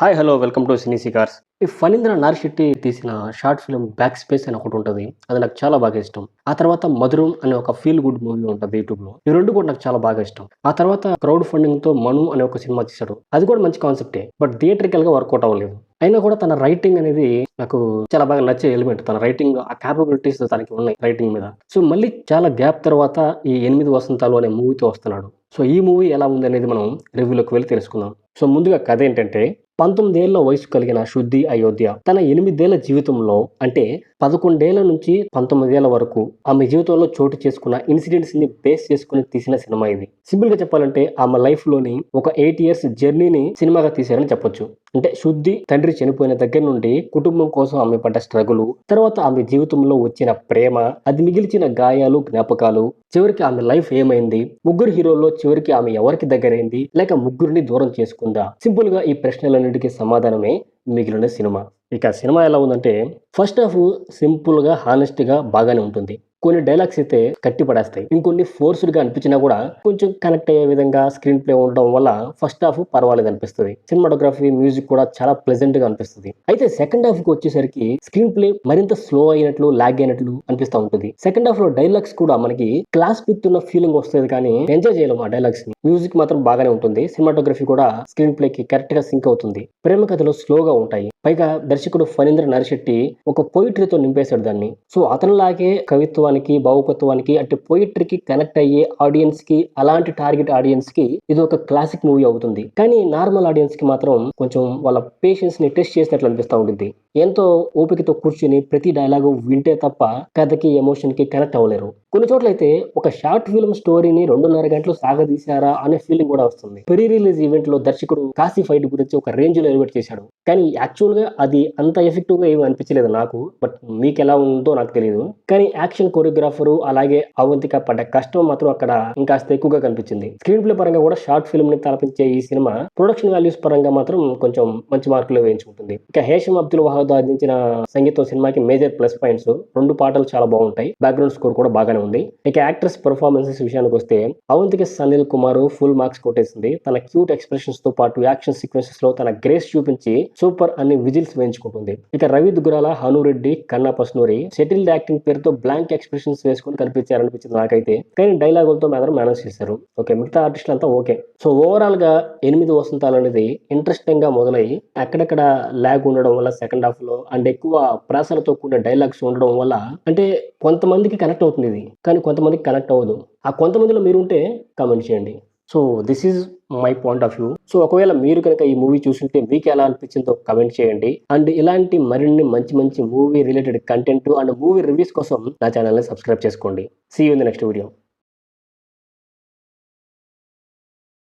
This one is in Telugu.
Hi hello welcome to cine సికార్స్. ఈ ఫణీంద్ర నారిశెట్టి తీసిన షార్ట్ ఫిల్మ్ 'బ్యాక్ స్పేస్' అని ఒకటి ఉంటుంది. అది నాకు చాలా బాగా ఇష్టం. ఆ తర్వాత 'మధురం' అనే ఒక ఫీల్ గుడ్ మూవీ ఉంటుంది యూట్యూబ్‌లో. ఈ 2 కూడా నాకు చాలా బాగా ఇష్టం. ఆ తర్వాత క్రౌడ్ ఫండింగ్‌తో 'మను' అనే ఒక సినిమా తీశాడు. అది కూడా మంచి కాన్సెప్టే. బట్ థియేట్రికల్‌గా వర్కౌట్ అవ్వలేదు. అయినా కూడా తన రైటింగ్ అనేది నాకు చాలా బాగా నచ్చే ఎలిమెంట్. తన రైటింగ్ ఆ కేపబిలిటీస్ తనకి ఉన్నాయి రైటింగ్ మీద. సో మళ్ళీ చాలా గ్యాప్ తర్వాత ఈ 8 వసంతాలు అనే మూవీతో వస్తున్నాడు. సో ఈ మూవీ ఎలా ఉందనేది మనం రివ్యూలోకి వెళ్లి తెలుసుకుందాం. సో ముందుగా కథ ఏంటంటే 19 ఏళ్ల వయసు కలిగిన శుద్ధి అయోధ్య తన 8 ఏళ్ల జీవితంలో అంటే 11 ఏళ్ల నుంచి 19 ఏళ్ల వరకు ఆమె జీవితంలో చోటు చేసుకున్న ఇన్సిడెంట్స్ ని బేస్ చేసుకుని తీసిన సినిమా ఇది. సింపుల్ గా చెప్పాలంటే ఆమె లైఫ్ లోని ఒక 8 ఇయర్స్ జర్నీని సినిమాగా తీశారని చెప్పొచ్చు. అంటే శుద్ధి తండ్రి చనిపోయిన దగ్గర నుండి కుటుంబం కోసం ఆమె పడ్డ స్ట్రగుల్, తర్వాత ఆమె జీవితంలో వచ్చిన ప్రేమ, అది మిగిల్చిన గాయాలు, జ్ఞాపకాలు, చివరికి ఆమె లైఫ్ ఏమైంది, ముగ్గురు హీరోల్లో చివరికి ఆమె ఎవరికి దగ్గరైంది, లేక ముగ్గురిని దూరం చేసుకుందా. సింపుల్ గా ఈ ప్రశ్నలన్నిటికీ సమాధానమే మిగిలిన సినిమా. ఇక సినిమా ఎలా ఉందంటే ఫస్ట్ హాఫ్ సింపుల్ గా హానెస్ట్ గా బాగానే ఉంటుంది. కొన్ని డైలాగ్స్ అయితే కట్టి పడేస్తాయి. ఇంకొన్ని ఫోర్స్డ్ గా అనిపించినా కూడా కొంచెం కనెక్ట్ అయ్యే విధంగా స్క్రీన్ ప్లే ఉండడం వల్ల ఫస్ట్ హాఫ్ పర్వాలేదు అనిపిస్తుంది. సినిమాటోగ్రఫీ, మ్యూజిక్ కూడా చాలా ప్లెజెంట్ గా అనిపిస్తుంది. అయితే సెకండ్ హాఫ్ కి వచ్చేసరికి స్క్రీన్ ప్లే మరింత స్లో అయినట్లు, లాగ్ అయినట్లు అనిపిస్తూ ఉంటుంది. సెకండ్ హాఫ్ లో డైలాగ్స్ కూడా మనకి క్లాస్ పిక్తున్న ఫీలింగ్ వస్తుంది కానీ ఎంజాయ్ చేయలేము ఆ డైలాగ్స్ ని. మ్యూజిక్ మాత్రం బాగానే ఉంటుంది. సినిమాటోగ్రఫీ కూడా స్క్రీన్ ప్లే కి కరెక్ట్ గా సింక్ అవుతుంది. ప్రేమ కథలు స్లోగా ఉంటాయి. పైగా దర్శకుడు ఫణీంద్ర నారిశెట్టి ఒక పోయిటరీతో నింపేశాడు దాన్ని. సో అతనిలాగే కవిత్వానికి, భావుకత్వానికి అంటే పోయిటరీకి కనెక్ట్ అయ్యే ఆడియన్స్ కి, అలాంటి టార్గెట్ ఆడియన్స్ కి ఇది ఒక క్లాసిక్ మూవీ అవుతుంది. కానీ నార్మల్ ఆడియన్స్ కి మాత్రం కొంచెం వాళ్ళ పేషెన్స్ ని టెస్ట్ చేసినట్లు అనిపిస్తూ ఉంటుంది. ఎంతో ఓపికతో కూర్చుని ప్రతి డైలాగు వింటే తప్ప కథకి, ఎమోషన్ కి కనెక్ట్ అవ్వలేరు. కొన్ని చోట్ల అయితే ఒక షార్ట్ ఫిల్మ్ స్టోరీని 2.5 గంటలు సాగదీశారా అనే ఫీలింగ్ కూడా వస్తుంది. ప్రీ రిలీజ్ ఈవెంట్ లో దర్శకుడు కాశీ ఫైట్ గురించి ఒక రేంజ్ లో ఎలివేట్ చేశాడు. కానీ యాక్చువల్ గా అది అంత ఎఫెక్టివ్ గా ఏమీ అనిపించలేదు నాకు. బట్ మీకు ఎలా ఉందో నాకు తెలియదు. కానీ యాక్షన్ కొరియోగ్రాఫర్ అలాగే అవంతిక పడ్డ కష్టం మాత్రం అక్కడ ఇంకాస్త ఎక్కువగా కనిపించింది. స్క్రీన్ ప్లే పరంగా కూడా షార్ట్ ఫిల్మ్ ని తలపించే ఈ సినిమా ప్రొడక్షన్ వాల్యూస్ పరంగా మాత్రం కొంచెం మంచి మార్కులు వేయించుకుంటుంది. ఇక హేషం అబ్దుల్ వహాద్ అందించిన సంగీతం సినిమాకి మేజర్ ప్లస్ పాయింట్స్. 2 పాటలు చాలా బాగుంటాయి. బ్యాక్గ్రౌండ్ స్కోర్ కూడా బాగానే ఉంది. ఇక యాక్ట్రెస్ పర్ఫార్మెన్సెస్ విషయానికి వస్తే అవంతిక సనిల్ కుమార్ ఫుల్ మార్క్స్ కొట్టేసింది. తన క్యూట్ ఎక్స్ప్రెషన్స్ తో పాటు యాక్షన్ సీక్వెన్సెస్ లో తన గ్రేస్ చూపించి సూపర్ అన్ని విజిల్స్ వేయించుకుంటుంది. ఇక రవి దుగ్గురాల, హనురెడ్డి, కన్నా పస్నూరి సెటిల్డ్ యాక్టింగ్ పేరుతో బ్లాంక్ ఎక్స్ప్రెషన్స్ వేసుకుని కనిపించారనిపించింది నాకైతే. కానీ డైలాగులతో మాత్రం మేనేజ్ చేశారు. ఓకే, మిగతా ఆర్టిస్టులు అంతా ఓకే. సో ఓవరాల్ గా 8 వసంతాలు అనేది ఇంట్రెస్టింగ్ గా మొదలై అక్కడక్కడ ల్యాగ్ ఉండడం వల్ల సెకండ్ హాఫ్ లో అండ్ ఎక్కువ ప్రాసలతో కూడిన డైలాగ్స్ ఉండడం వల్ల అంటే కొంతమందికి కనెక్ట్ అవుతుంది ఇది, కానీ కొంతమందికి కనెక్ట్ అవ్వదు. ఆ కొంతమందిలో మీరుంటే కామెంట్ చేయండి. So this is my point of view. So ఒకవేళ మీరు కనుక ఈ మూవీ చూస్తుంటే మీకు ఎలా అనిపించిందో కమెంట్ చేయండి. అండ్ ఇలాంటి మరిన్ని మంచి మంచి movie related content and movie reviews కోసం నా ఛానల్ని సబ్స్క్రైబ్ చేసుకోండి. See you in the next video.